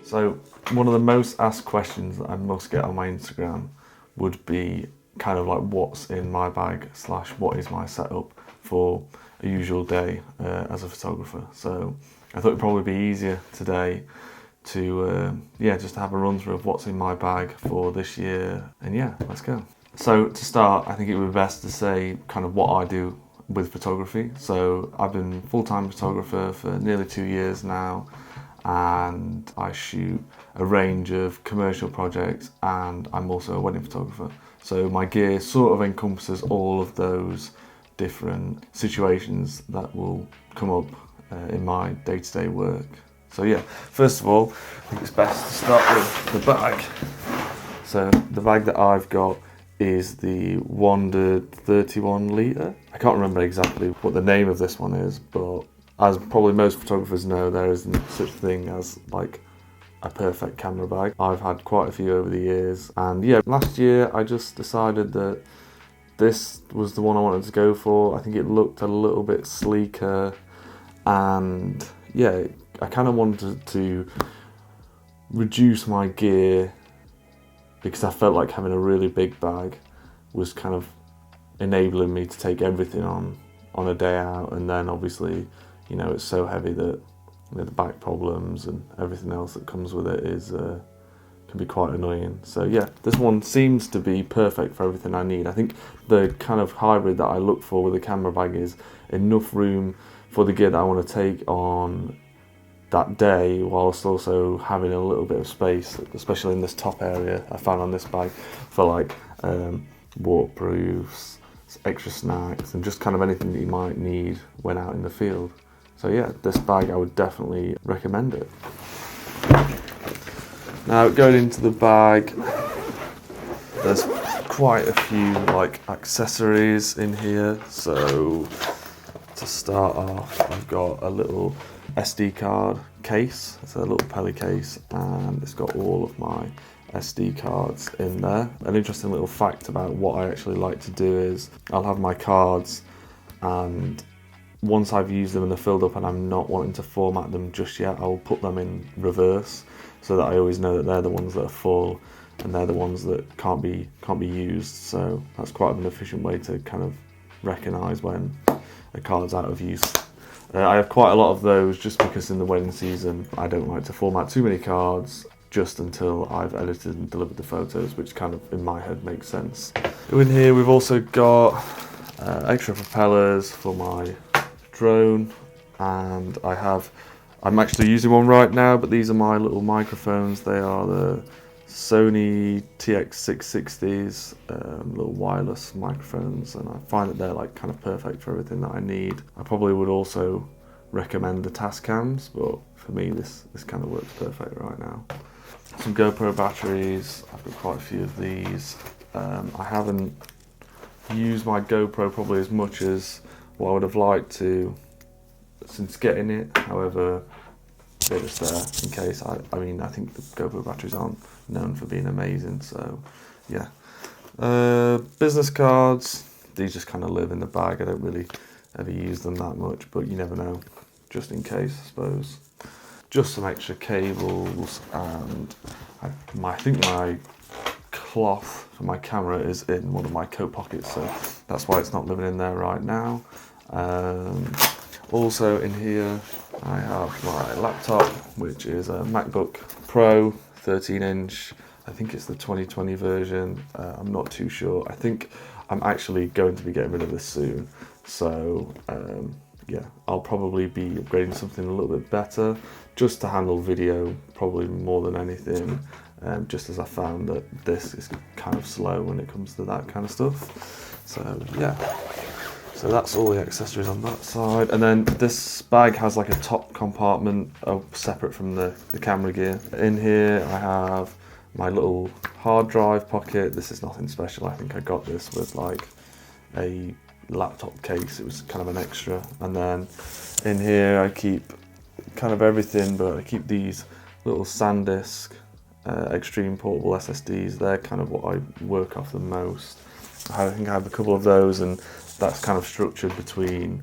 So one of the most asked questions that I must get on my Instagram would be kind of like what's in my bag / what is my setup for a usual day as a photographer. So I thought it'd probably be easier today to just have a run through of what's in my bag for this year, and yeah, let's go. So to start, I think it would be best to say kind of what I do with photography. So I've been full-time photographer for nearly 2 years now, and I shoot a range of commercial projects, and I'm also a wedding photographer. So my gear sort of encompasses all of those different situations that will come up in my day-to-day work. So yeah, first of all, I think it's best to start with the bag. So the bag that I've got is the Wander 31 litre. I can't remember exactly what the name of this one is, but as probably most photographers know, there isn't such a thing as like a perfect camera bag. I've had quite a few over the years, and yeah, last year I just decided that this was the one I wanted to go for. I think it looked a little bit sleeker, and yeah, I kind of wanted to reduce my gear because I felt like having a really big bag was kind of enabling me to take everything on a day out, and then obviously, you know, it's so heavy that the back problems and everything else that comes with it is can be quite annoying. So yeah, this one seems to be perfect for everything I need. I think the kind of hybrid that I look for with a camera bag is enough room for the gear that I want to take on that day, whilst also having a little bit of space, especially in this top area I found on this bag, for like waterproofs, extra snacks, and just kind of anything that you might need when out in the field. So yeah, this bag, I would definitely recommend it. Now going into the bag, there's quite a few like accessories in here. So to start off, I've got a little SD card case. It's a little Peli case, and it's got all of my SD cards in there. An interesting little fact about what I actually like to do is I'll have my cards, and once I've used them and they're filled up and I'm not wanting to format them just yet, I'll put them in reverse so that I always know that they're the ones that are full and they're the ones that can't be used. So that's quite an efficient way to kind of recognise when a card's out of use. I have quite a lot of those just because in the wedding season I don't like to format too many cards just until I've edited and delivered the photos, which kind of in my head makes sense. In here we've also got extra propellers for my drone, and I'm actually using one right now, but these are my little microphones. They are the Sony TX660s, little wireless microphones, and I find that they're like kind of perfect for everything that I need. I probably would also recommend the Tascams, but for me this kind of works perfect right now. Some GoPro batteries, I've got quite a few of these. I haven't used my GoPro probably as much as what I would have liked to since getting it, however they're just there in case. I mean, I think the GoPro batteries aren't known for being amazing, so yeah. Business cards, these just kind of live in the bag. I don't really ever use them that much, but you never know, just in case, I suppose. Just some extra cables, and I think my cloth for my camera is in one of my coat pockets, so that's why it's not living in there right now. Also in here I have my laptop, which is a MacBook Pro 13-inch. I think it's the 2020 version. I'm not too sure. I think I'm actually going to be getting rid of this soon. So yeah, I'll probably be upgrading to something a little bit better, just to handle video probably more than anything. Just as I found that this is kind of slow when it comes to that kind of stuff. So yeah. So that's all the accessories on that side. And then this bag has like a top compartment separate from the camera gear. In here I have my little hard drive pocket. This is nothing special. I think I got this with like a laptop case. It was kind of an extra. And then in here I keep kind of everything, but I keep these little SanDisk Extreme Portable SSDs. They're kind of what I work off the most. I think I have a couple of those, and that's kind of structured between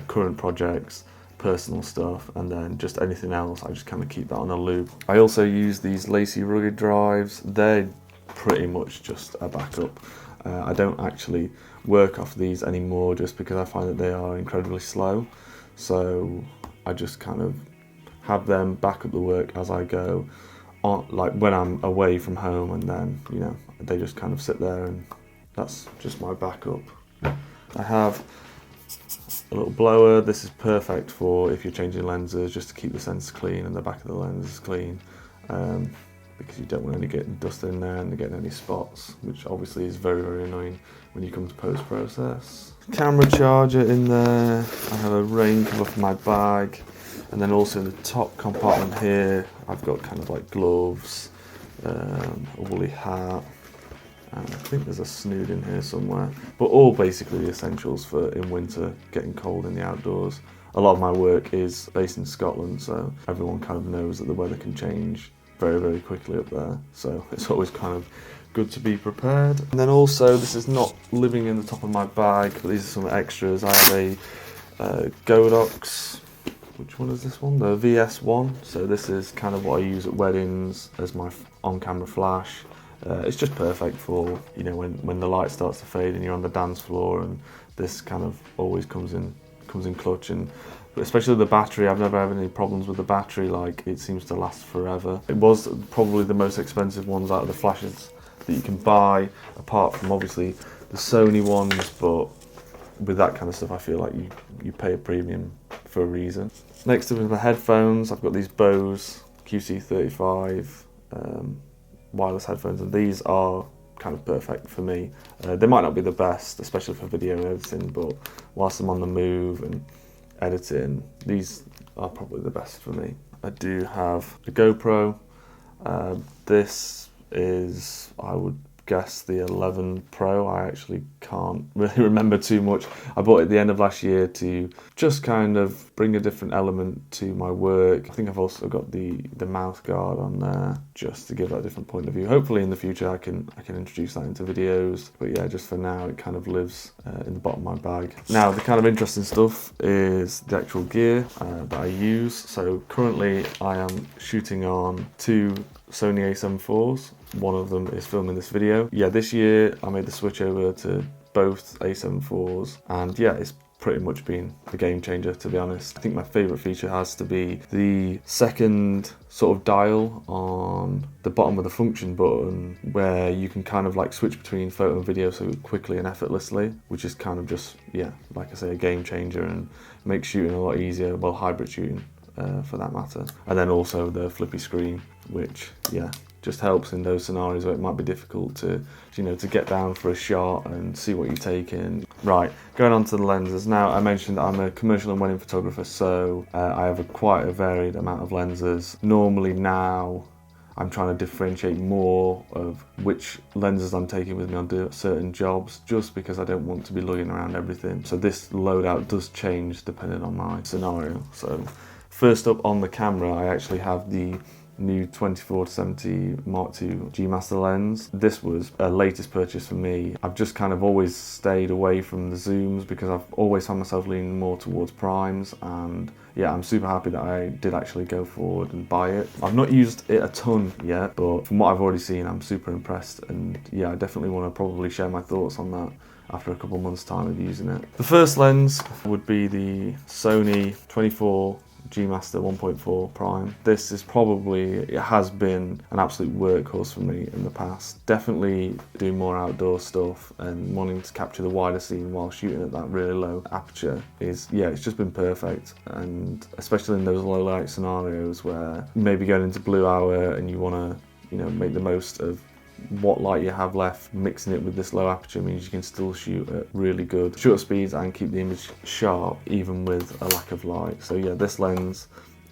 current projects, personal stuff, and then just anything else I just kind of keep that on a loop. I also use these Lacy rugged drives. They're pretty much just a backup. I don't actually work off these anymore just because I find that they are incredibly slow, so I just kind of have them back up the work as I go on, like when I'm away from home, and then, you know, they just kind of sit there, and that's just my backup. I have a little blower. This is perfect for if you're changing lenses, just to keep the sensors clean and the back of the lens clean, because you don't want any getting dust in there and getting any spots, which obviously is very, very annoying when you come to post-process. Camera charger in there. I have a rain cover for my bag, and then also in the top compartment here I've got kind of like gloves, a woolly hat, and I think there's a snood in here somewhere, but all basically the essentials for in winter, getting cold in the outdoors. A lot of my work is based in Scotland, so everyone kind of knows that the weather can change very, very quickly up there, so it's always kind of good to be prepared. And then also, this is not living in the top of my bag, but these are some extras. I have a Godox, which one is this one? The VS1. So this is kind of what I use at weddings as my on-camera flash. It's just perfect for, you know, when the light starts to fade and you're on the dance floor, and this kind of always comes in clutch. And especially the battery, I've never had any problems with the battery. Like, it seems to last forever. It was probably the most expensive ones out of the flashes that you can buy, apart from obviously the Sony ones, but with that kind of stuff I feel like you pay a premium for a reason. Next up is my headphones. I've got these Bose QC35 wireless headphones, and these are kind of perfect for me. They might not be the best, especially for video editing, but whilst I'm on the move and editing, these are probably the best for me. I do have a GoPro. This is, I would guess, the 11 Pro. I actually can't really remember too much. I bought it at the end of last year to just kind of bring a different element to my work. I think I've also got the mouth guard on there just to give that different point of view. Hopefully in the future I can introduce that into videos, but yeah, just for now it kind of lives in the bottom of my bag. Now, the kind of interesting stuff is the actual gear that I use. So currently I am shooting on 2 Sony a7 IVs. One of them is filming this video. Yeah, this year I made the switch over to both a7 IVs, and yeah, it's pretty much been a game changer, to be honest. I think my favourite feature has to be the second sort of dial on the bottom of the function button, where you can kind of like switch between photo and video so quickly and effortlessly, which is kind of just, yeah, like I say, a game changer and makes shooting a lot easier, well, hybrid shooting for that matter. And then also the flippy screen, which, yeah, just helps in those scenarios where it might be difficult to, you know, to get down for a shot and see what you're taking. Right, going on to the lenses. Now, I mentioned that I'm a commercial and wedding photographer, so I have quite a varied amount of lenses. Normally now, I'm trying to differentiate more of which lenses I'm taking with me on certain jobs, just because I don't want to be lugging around everything. So this loadout does change depending on my scenario. So first up on the camera, I actually have the new 24-70 Mark II G Master lens. This was a latest purchase for me. I've just kind of always stayed away from the zooms because I've always found myself leaning more towards primes, and yeah, I'm super happy that I did actually go forward and buy it. I've not used it a ton yet, but from what I've already seen, I'm super impressed, and yeah, I definitely want to probably share my thoughts on that after a couple of months' time of using it. The first lens would be the Sony 24 G Master 1.4 prime. This is probably, it has been an absolute workhorse for me in the past. Definitely doing more outdoor stuff and wanting to capture the wider scene while shooting at that really low aperture is, yeah, it's just been perfect. And especially in those low light scenarios where maybe going into blue hour and you want to, you know, make the most of what light you have left, mixing it with this low aperture means you can still shoot at really good shutter speeds and keep the image sharp even with a lack of light. So yeah, this lens,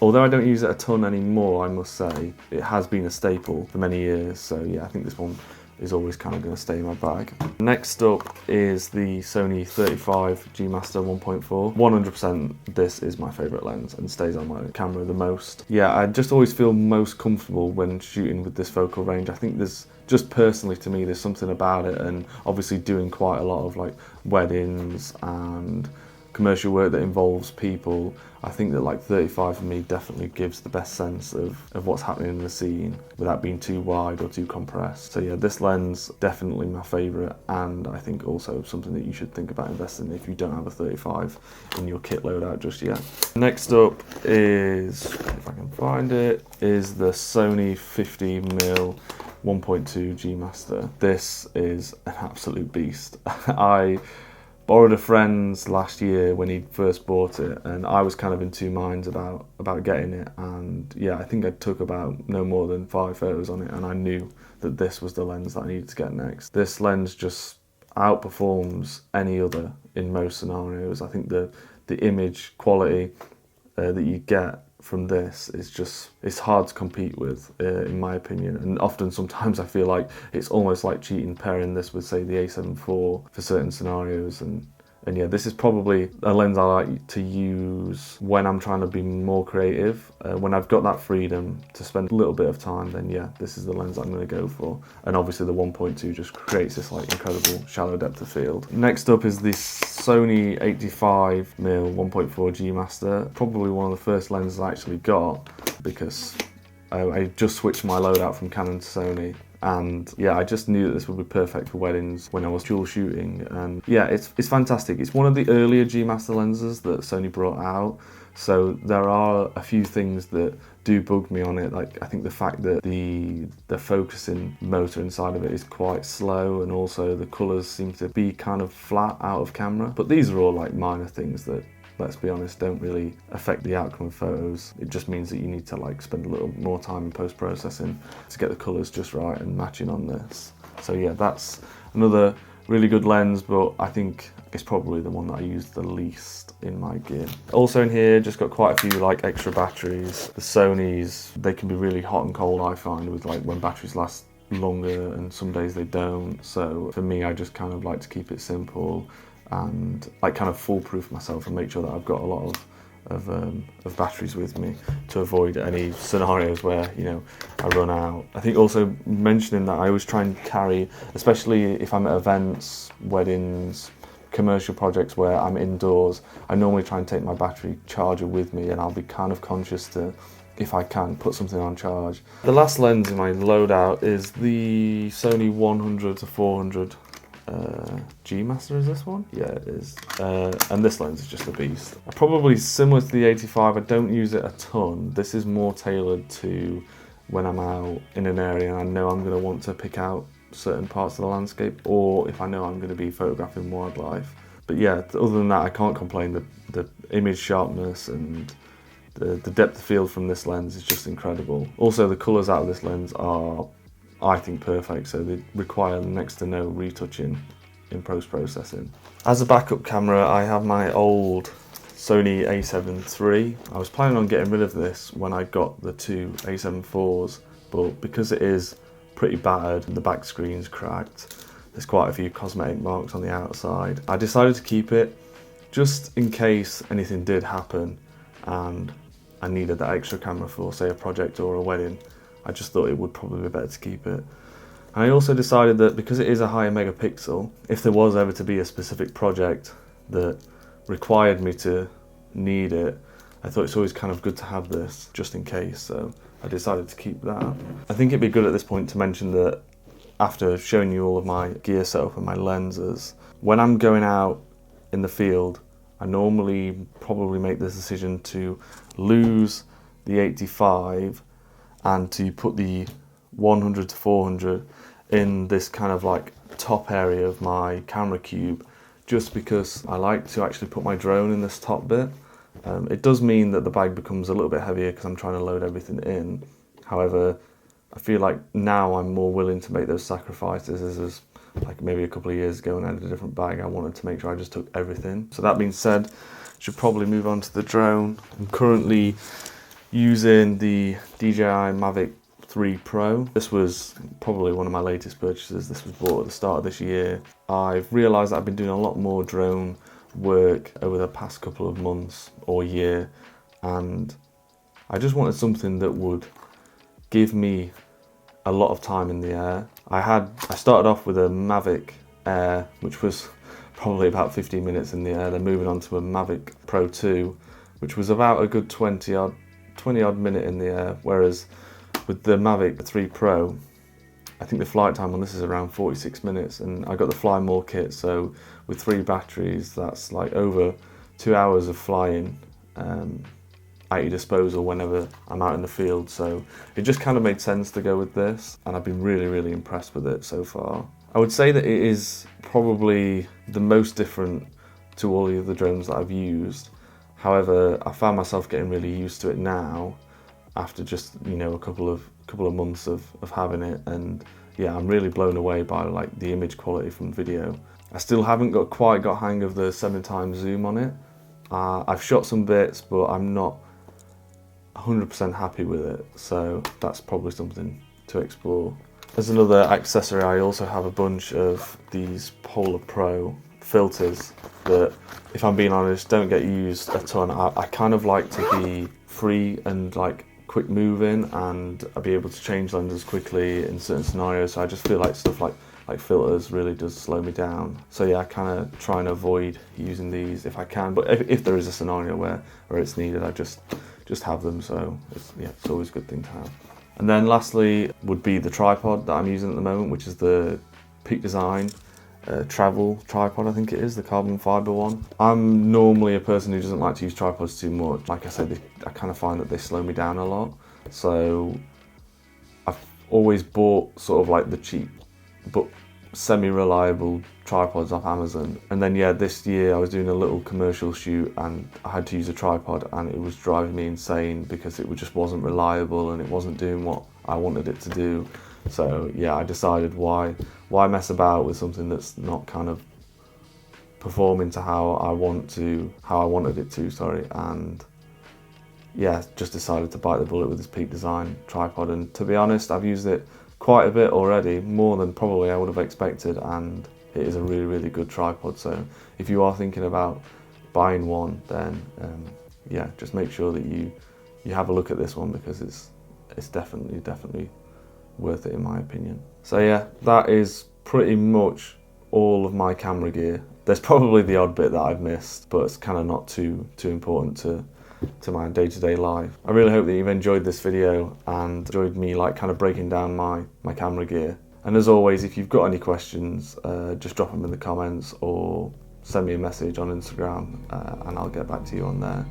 although I don't use it a ton anymore, I must say, it has been a staple for many years. So yeah, I think this one is always kind of going to stay in my bag. Next up is the Sony 35 G Master 1.4. 100% this is my favourite lens and stays on my camera the most. Yeah, I just always feel most comfortable when shooting with this focal range. I think there's, just personally to me, there's something about it, and obviously doing quite a lot of like weddings and commercial work that involves people, I think that like 35 for me definitely gives the best sense of what's happening in the scene without being too wide or too compressed. So yeah, this lens definitely my favourite, and I think also something that you should think about investing in if you don't have a 35 in your kit loadout just yet. Next up is, if I can find it, is the Sony 50mm 1.2 G Master. This is an absolute beast. I borrowed a friend's last year when he first bought it, and I was kind of in two minds about getting it, and yeah, I think I took about no more than 5 photos on it, and I knew that this was the lens that I needed to get next. This lens just outperforms any other in most scenarios. I think the image quality that you get from this is just, it's hard to compete with, in my opinion, and often sometimes I feel like it's almost like cheating pairing this with, say, the A7 IV for certain scenarios, and yeah, this is probably a lens I like to use when I'm trying to be more creative. When I've got that freedom to spend a little bit of time, then yeah, this is the lens I'm going to go for. And obviously the 1.2 just creates this like incredible shallow depth of field. Next up is the Sony 85mm 1.4 G Master. Probably one of the first lenses I actually got, because I just switched my loadout from Canon to Sony. And yeah, I just knew that this would be perfect for weddings when I was dual shooting, and yeah, it's fantastic. It's one of the earlier G Master lenses that Sony brought out, so there are a few things that do bug me on it. Like, I think the fact that the focusing motor inside of it is quite slow, and also the colours seem to be kind of flat out of camera. But these are all like minor things that, let's be honest, don't really affect the outcome of photos. It just means that you need to like spend a little more time in post-processing to get the colours just right and matching on this. So yeah, that's another really good lens, but I think it's probably the one that I use the least in my gear. Also in here, just got quite a few like extra batteries. The Sonys, they can be really hot and cold, I find, with like when batteries last longer, and some days they don't. So for me, I just kind of like to keep it simple and like kind of foolproof myself and make sure that I've got a lot of batteries with me to avoid any scenarios where, you know, I run out. I think also mentioning that I always try and carry, especially if I'm at events, weddings, commercial projects where I'm indoors, I normally try and take my battery charger with me, and I'll be kind of conscious to, if I can, put something on charge. The last lens in my loadout is the Sony 100-400 G Master. Is this one? Yeah, it is. And this lens is just a beast. Probably similar to the 85, I don't use it a ton. This is more tailored to when I'm out in an area and I know I'm going to want to pick out certain parts of the landscape, or if I know I'm going to be photographing wildlife. But yeah, other than that, I can't complain. The image sharpness and the depth of field from this lens is just incredible. Also, the colours out of this lens are, I think, perfect, so they require next to no retouching in post-processing. As a backup camera, I have my old Sony a7 III. I was planning on getting rid of this when I got the two a7 IVs, but because it is pretty battered and the back screen's cracked, there's quite a few cosmetic marks on the outside, I decided to keep it just in case anything did happen and I needed that extra camera for, say, a project or a wedding. I just thought it would probably be better to keep it. And I also decided that because it is a higher megapixel, if there was ever to be a specific project that required me to need it, I thought it's always kind of good to have this just in case, so I decided to keep that. I think it'd be good at this point to mention that after showing you all of my gear setup and my lenses, when I'm going out in the field, I normally probably make this decision to lose the 85 and to put the 100-400 in this kind of like top area of my camera cube, just because I like to actually put my drone in this top bit. It does mean that the bag becomes a little bit heavier because I'm trying to load everything in. However, I feel like now I'm more willing to make those sacrifices, as like maybe a couple of years ago when I had a different bag, I wanted to make sure I just took everything. So that being said, I should probably move on to the drone. I'm currently using the DJI Mavic 3 Pro. This was probably one of my latest purchases. This was bought at the start of this year. I've realised that I've been doing a lot more drone work over the past couple of months or year, and I just wanted something that would give me a lot of time in the air. I started off with a Mavic Air, which was probably about 15 minutes in the air, then moving on to a Mavic Pro 2, which was about a good 20 odd minute in the air, whereas with the Mavic 3 Pro, I think the flight time on this is around 46 minutes, and I got the Fly More kit, so with 3 batteries, that's like over 2 hours of flying at your disposal whenever I'm out in the field. So it just kind of made sense to go with this, and I've been really impressed with it so far. I would say that it is probably the most different to all the other drones that I've used. However, I found myself getting really used to it now after just, you know, a couple of months of having it, and yeah, I'm really blown away by like the image quality from video. I still haven't quite got hang of the 7x zoom on it. I've shot some bits, but I'm not 100% happy with it, so that's probably something to explore. As another accessory, I also have a bunch of these Polar Pro filters that, if I'm being honest, don't get used a ton. I kind of like to be free and like quick moving, and I'll be able to change lenses quickly in certain scenarios, so I just feel like stuff like filters really does slow me down. So yeah, I kind of try and avoid using these if I can, but if there is a scenario where it's needed, I just have them, so it's always a good thing to have. And then lastly would be the tripod that I'm using at the moment, which is the Peak Design travel tripod, I think it is, the carbon fibre one. I'm normally a person who doesn't like to use tripods too much. Like I said, I kind of find that they slow me down a lot. So I've always bought sort of like the cheap but semi-reliable tripods off Amazon. And then yeah, this year I was doing a little commercial shoot and I had to use a tripod, and it was driving me insane because it just wasn't reliable and it wasn't doing what I wanted it to do. So yeah, I decided why mess about with something that's not kind of performing to how I wanted it to, sorry. And yeah, just decided to bite the bullet with this Peak Design tripod, and to be honest, I've used it quite a bit already, more than probably I would have expected, and it is a really good tripod. So if you are thinking about buying one, then yeah, just make sure that you have a look at this one, because it's definitely worth it in my opinion. So yeah, that is pretty much all of my camera gear. There's probably the odd bit that I've missed, but it's kind of not too important to my day-to-day life. I really hope that you've enjoyed this video and enjoyed me like kind of breaking down my camera gear. And as always, if you've got any questions, just drop them in the comments or send me a message on Instagram, and I'll get back to you on there.